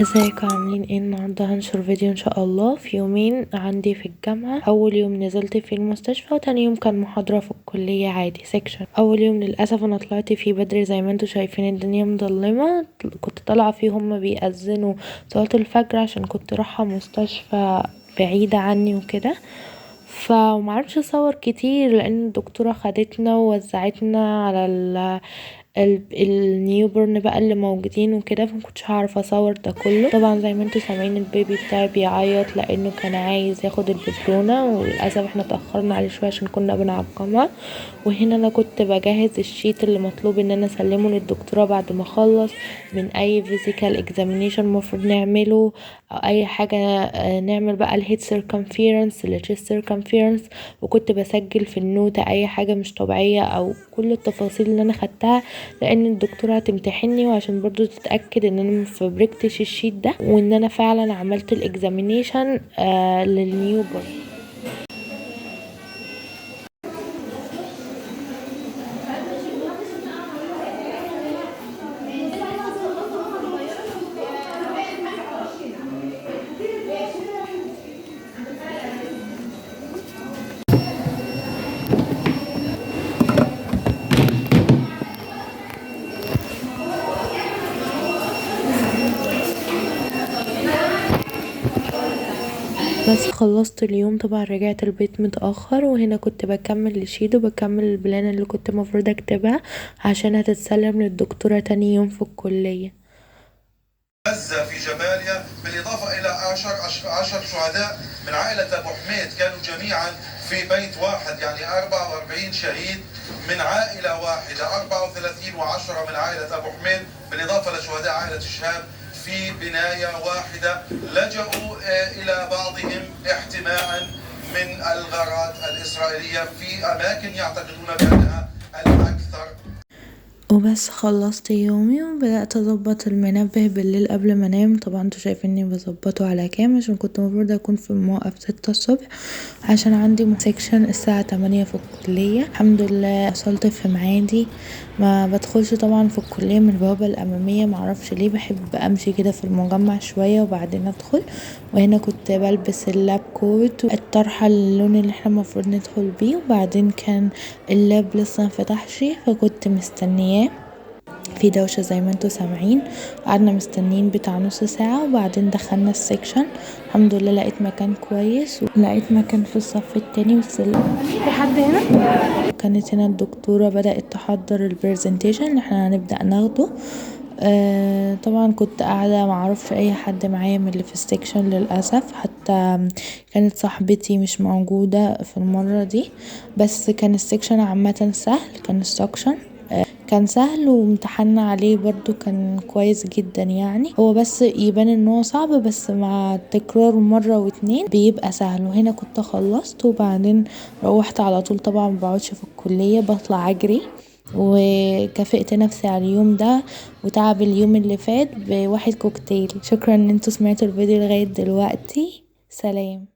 ازيكم عاملين ايه؟ النهارده هنشر فيديو ان شاء الله في يومين عندي في الجامعه. اول يوم نزلت فيه المستشفى، وتاني يوم كان محاضره في الكليه عادي سيكشن. اول يوم للاسف انا طلعت فيه بدري زي ما انتوا شايفين، الدنيا مظلمه. كنت طالعه فيه هما بيأذنوا صلاه الفجر عشان كنت رايحه مستشفى بعيده عني وكده، فمعرفش اصور كتير لان الدكتوره خدتنا ووزعتنا على النيوبورن بقى اللي موجودين وكده، فمكنتش هعرف اصور ده كله. طبعا زي ما انتوا سامعين البيبي بتاعي بيعيط لانه كان عايز ياخد الببرونه، وللاسف احنا اتاخرنا عليه شويه عشان كنا بنعقمها. وهنا انا كنت بجهز الشيت اللي مطلوب ان انا اسلمه للدكتوره بعد ما اخلص من اي فيزيكال اكزامينيشن المفروض نعمله او اي حاجه. نعمل بقى الهيد سيركمفيرنس، التشيست سيركمفيرنس، وكنت بسجل في النوتة اي حاجه مش طبيعيه او كل التفاصيل اللي انا خدتها، لان الدكتوره هتمتحني وعشان برضو تتاكد ان انا مفبركتش الشيت ده وان انا فعلا عملت الاكزامينيشن للنيوبورن. بس خلصت اليوم طبعا، رجعت البيت متأخر، وهنا كنت بكمل الشيت وبكمل البلان اللي كنت مفروض اكتبها عشان هتتسلم للدكتورة تاني يوم في الكلية. غزة في جباليا، بالإضافة إلى 10 شهداء من عائلة أبو حميد كانوا جميعا في بيت واحد، يعني 44 شهيد من عائلة واحدة، 34 و10 من عائلة أبو حميد، بالإضافة لشهداء عائلة شهاب في بناية واحدة لجأوا إلى بعضهم احتماء من الغارات الإسرائيلية في أماكن يعتقدون بأنها الأكثر. وبس خلصت يومي وبدأت اظبط المنبه بالليل قبل ما انام. طبعا انتوا شايفيني بظبطه على كام عشان كنت المفروض اكون في الموقف 6 الصبح عشان عندي سيكشن الساعة 8 في الكلية. الحمد لله وصلت في معادي. ما بدخلش طبعا في الكلية من البوابة الأمامية، معرفش ليه، بحب امشي كده في المجمع شوية وبعدين ادخل. وهنا كنت بلبس اللاب كوت، الطرحة اللون اللي احنا المفروض ندخل بيه، وبعدين كان اللاب لسه مفتحش فكنت مستنياه في دوشة زي ما انتوا سامعين. قعدنا مستنيين بتاع نص ساعة وبعدين دخلنا السكشن. الحمد لله لقيت مكان كويس، ولقيت مكان في الصف التاني والسلم. في حد هنا؟ كانت هنا الدكتورة بدأت تحضر البرزنتيشن اللي احنا هنبدأ ناخده. طبعا كنت قاعدة معرفش اي حد معايا من اللي في السكشن للأسف، حتى كانت صاحبتي مش موجودة في المرة دي. بس كان السكشن عامة سهل، كان السكشن كان سهل وامتحنا عليه برضو كان كويس جدا. يعني هو بس يبان ان هو صعب، بس مع تكرار مرة واتنين بيبقى سهل. وهنا كنت خلصت وبعدين روحت على طول. طبعا مبقعدش في الكلية، بطلع اجري، وكافئت نفسي على اليوم ده وتعب اليوم اللي فات بواحد كوكتيل. شكرا ان انتوا سمعتوا الفيديو لغاية دلوقتي. سلام.